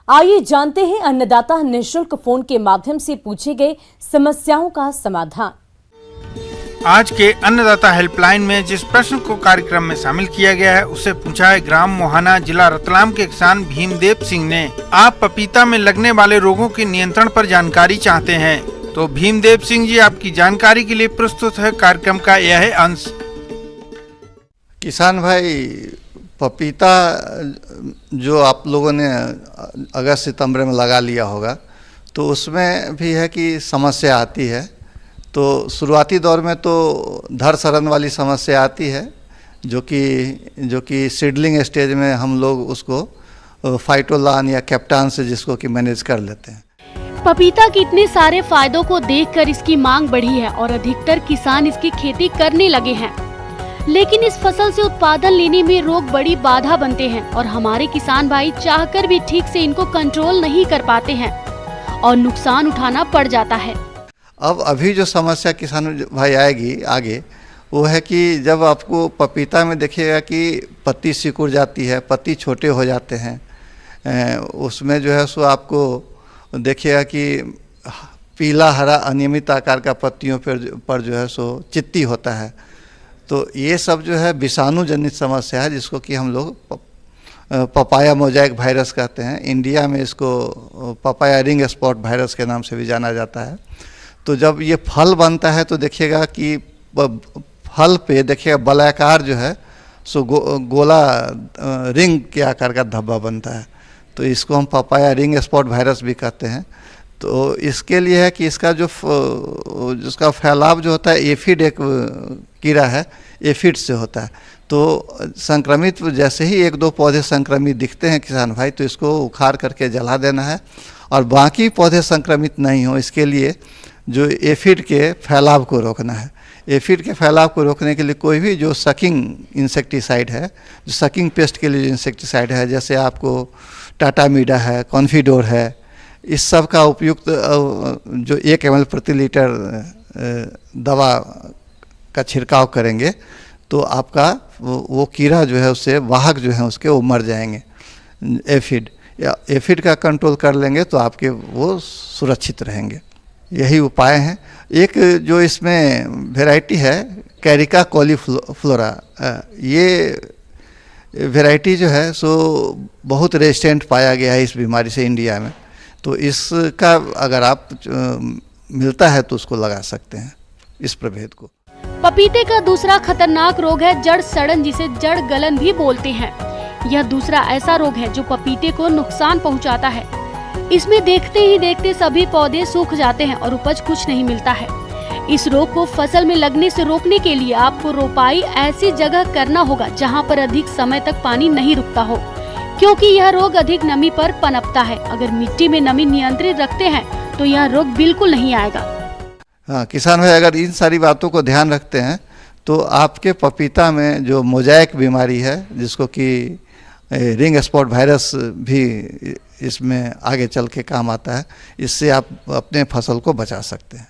आइए जानते हैं अन्नदाता निःशुल्क फोन के माध्यम से पूछे गए समस्याओं का समाधान। आज के अन्नदाता हेल्पलाइन में जिस प्रश्न को कार्यक्रम में शामिल किया गया है उसे पूछा है ग्राम मोहाना जिला रतलाम के किसान भीमदेव सिंह ने। आप पपीता में लगने वाले रोगों के नियंत्रण पर जानकारी चाहते हैं तो भीमदेव सिंह जी आपकी जानकारी के लिए प्रस्तुत है कार्यक्रम का यह अंश। किसान भाई, पपीता जो आप लोगों ने अगस्त सितंबर में लगा लिया होगा तो उसमें भी है कि समस्या आती है। तो शुरुआती दौर में तो धड़ सड़न वाली समस्या आती है जो कि सीडलिंग स्टेज में हम लोग उसको फाइटोलान या कैप्टान से जिसको कि मैनेज कर लेते हैं। पपीता के इतने सारे फायदों को देखकर इसकी मांग बढ़ी है और अधिकतर किसान इसकी खेती करने लगे हैं, लेकिन इस फसल से उत्पादन लेने में रोग बड़ी बाधा बनते हैं और हमारे किसान भाई चाहकर भी ठीक से इनको कंट्रोल नहीं कर पाते हैं और नुकसान उठाना पड़ जाता है। अब अभी जो समस्या किसान भाई आएगी आगे वो है कि जब आपको पपीता में देखिएगा कि पत्ती सिकुड़ जाती है, पत्ती छोटे हो जाते हैं, उसमें जो है सो आपको देखिएगा कि पीला हरा अनियमित आकार का पत्तियों पर जो है सो चित्ती होता है। तो ये सब जो है विषाणु जनित समस्या है जिसको कि हम लोग पपाया मोजाइक वायरस कहते हैं। इंडिया में इसको पपाया रिंग स्पॉट वायरस के नाम से भी जाना जाता है। तो जब ये फल बनता है तो देखिएगा कि फल पे देखिएगा बलाकार जो है सो गोला रिंग के आकार का धब्बा बनता है। तो इसको हम पपाया रिंग स्पॉट वायरस भी कहते हैं। तो इसके लिए है कि इसका जिसका फैलाव जो होता है एफिड एक कीड़ा है, एफिड से होता है। तो संक्रमित जैसे ही एक दो पौधे संक्रमित दिखते हैं किसान भाई तो इसको उखाड़ करके जला देना है और बाकी पौधे संक्रमित नहीं हो इसके लिए जो एफिड के फैलाव को रोकना है। एफिड के फैलाव को रोकने के लिए कोई भी जो सकिंग इंसेक्टिसाइड है, जो सकिंग पेस्ट के लिए जो इंसेक्टिसाइड है, जैसे आपको टाटामीडा है, कॉन्फिडोर है, इस सब का उपयुक्त जो 1 ml प्रति लीटर दवा का छिड़काव करेंगे तो आपका वो कीड़ा जो है उससे वाहक जो है उसके वो मर जाएंगे। एफिड का कंट्रोल कर लेंगे तो आपके वो सुरक्षित रहेंगे। यही उपाय हैं। एक जो इसमें वैरायटी है कैरिका कॉलीफ्लोरा, ये वैरायटी जो है सो बहुत रेजिस्टेंट पाया गया है इस बीमारी से इंडिया में। तो इसका अगर आप मिलता है तो उसको लगा सकते हैं, इस प्रभेद को। पपीते का दूसरा खतरनाक रोग है जड़ सड़न, जिसे जड़ गलन भी बोलते हैं। यह दूसरा ऐसा रोग है जो पपीते को नुकसान पहुंचाता है। इसमें देखते ही देखते सभी पौधे सूख जाते हैं और उपज कुछ नहीं मिलता है। इस रोग को फसल में लगने से रोकने के लिए आपको रोपाई ऐसी जगह करना होगा जहां पर अधिक समय तक पानी नहीं रुकता हो, क्योंकि यह रोग अधिक नमी पर पनपता है। अगर मिट्टी में नमी नियंत्रित रखते हैं तो यह रोग बिल्कुल नहीं आएगा। हाँ किसान भाई, अगर इन सारी बातों को ध्यान रखते हैं तो आपके पपीता में जो मोजाइक बीमारी है जिसको कि रिंग स्पॉट वायरस भी इसमें आगे चल के काम आता है, इससे आप अपने फसल को बचा सकते हैं।